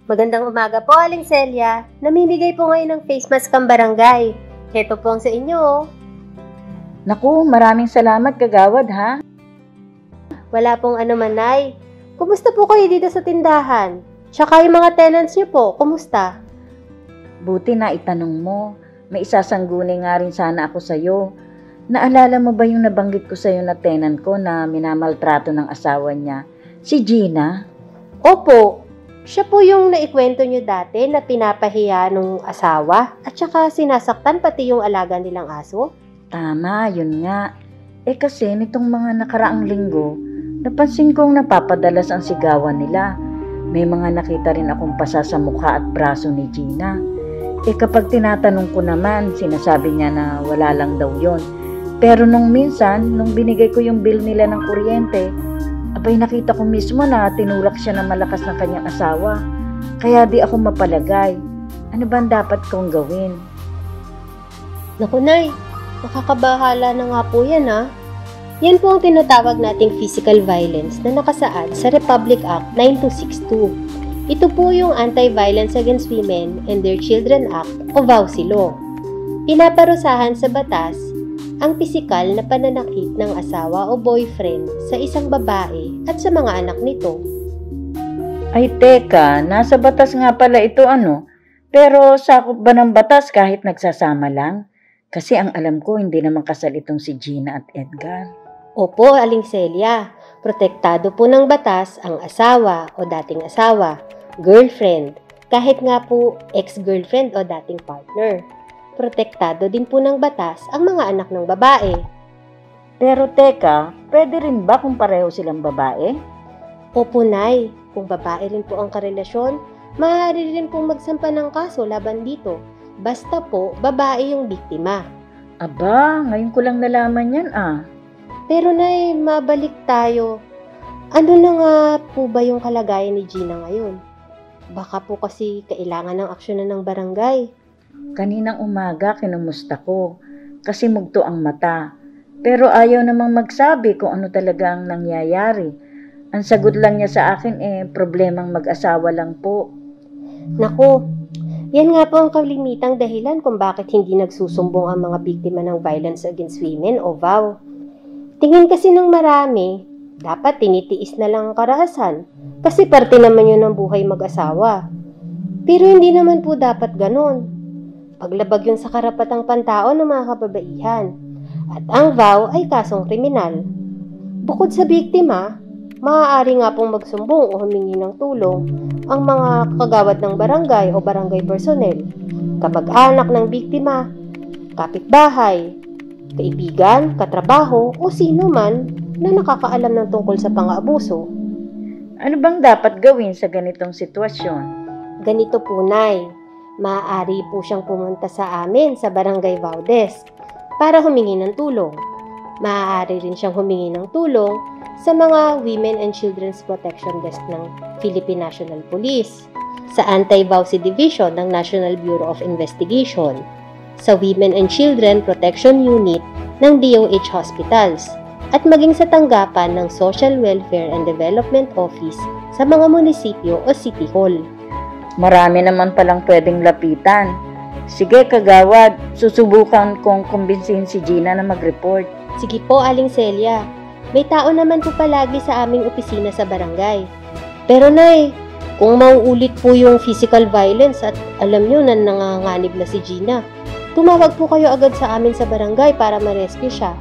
Magandang umaga po, Aling Celia. Namimigay po ngayon ng face mask ang barangay. Heto po ang sa inyo, oh. Naku, maraming salamat kagawad ha. Wala pong anuman, Nay. Kumusta po kayo dito sa tindahan? Tsaka yung mga tenants niyo po, kumusta? Buti na itanong mo. May isasangguni nga rin sana ako sa'yo. Naalala mo ba yung nabanggit ko sa'yo na tenant ko na minamaltrato ng asawa niya? Si Gina? Opo. Siya po yung naikwento niyo dati na pinapahiya nung asawa at saka sinasaktan pati yung alaga nilang aso? Tama, yun nga. Kasi nitong mga nakaraang linggo, napansin kong napapadalas ang sigawan nila. May mga nakita rin akong pasa sa mukha at braso ni Gina. Kapag tinatanong ko naman, sinasabi niya na wala lang daw yon. Pero nung minsan, nung binigay ko yung bill nila ng kuryente, abay nakita ko mismo na tinulak siya ng malakas ng kanyang asawa. Kaya di ako mapalagay. Ano ba dapat kong gawin? Naku, Nay, nakakabahala na nga po yan, ha? Yan po ang tinatawag nating physical violence na nakasaad sa Republic Act 9262. Ito po yung Anti-Violence Against Women and Their Children Act o VAUSI Law. Pinaparusahan sa batas ang pisikal na pananakit ng asawa o boyfriend sa isang babae at sa mga anak nito. Ay teka, nasa batas nga pala ito ano? Pero sakop ba ng batas kahit nagsasama lang? Kasi ang alam ko hindi naman kasal itong si Gina at Edgar. Opo, Aling Celia. Protektado po ng batas ang asawa o dating asawa, girlfriend, kahit nga po ex-girlfriend o dating partner. Protektado din po ng batas ang mga anak ng babae. Pero teka, pwede rin ba kung pareho silang babae? Opo, Nay. Kung babae rin po ang karelasyon, maaari rin pong magsampa ng kaso laban dito. Basta po, babae yung biktima. Aba, ngayon ko lang nalaman yan ah. Pero Nay, mabalik tayo. Ano na nga po ba yung kalagayan ni Gina ngayon? Baka po kasi kailangan ng aksyonan ng barangay. Kaninang umaga kinumusta ko kasi mugto ang mata. Pero ayaw namang magsabi kung ano talaga ang nangyayari. Ang sagot lang niya sa akin problemang mag-asawa lang po. Naku, yan nga po ang kalimitang dahilan kung bakit hindi nagsusumbong ang mga biktima ng violence against women o VAW. Tingin kasi ng marami, dapat tinitiis na lang ang karahasan kasi parte naman yun ng buhay mag-asawa. Pero hindi naman po dapat ganun. Paglabag yun sa karapatang pantao ng mga kababaihan. At ang VAW ay kasong kriminal. Bukod sa biktima, maaari nga pong magsumbong o humingi ng tulong ang mga kagawad ng barangay o barangay personnel, kamag-anak ng biktima, kapitbahay, kaibigan, katrabaho o sino man na nakakaalam ng tungkol sa pang-aabuso. Ano bang dapat gawin sa ganitong sitwasyon? Ganito po, Nay. Maaari po siyang pumunta sa amin sa Barangay VAW Desk para humingi ng tulong. Maaari rin siyang humingi ng tulong sa mga Women and Children's Protection Desk ng Philippine National Police, sa Anti-VAUSI Division ng National Bureau of Investigation, sa Women and Children Protection Unit ng DOH Hospitals, at maging sa tanggapan ng Social Welfare and Development Office sa mga munisipyo o City Hall. Marami naman palang pwedeng lapitan. Sige kagawad, susubukan kong kumbinsihin si Gina na mag-report. Sige po, Aling Celia. May tao naman po palagi sa aming opisina sa barangay. Pero Nay, kung mauulit po yung physical violence at alam nyo na nanganganib na si Gina, tumawag po kayo agad sa amin sa barangay para ma-rescue siya.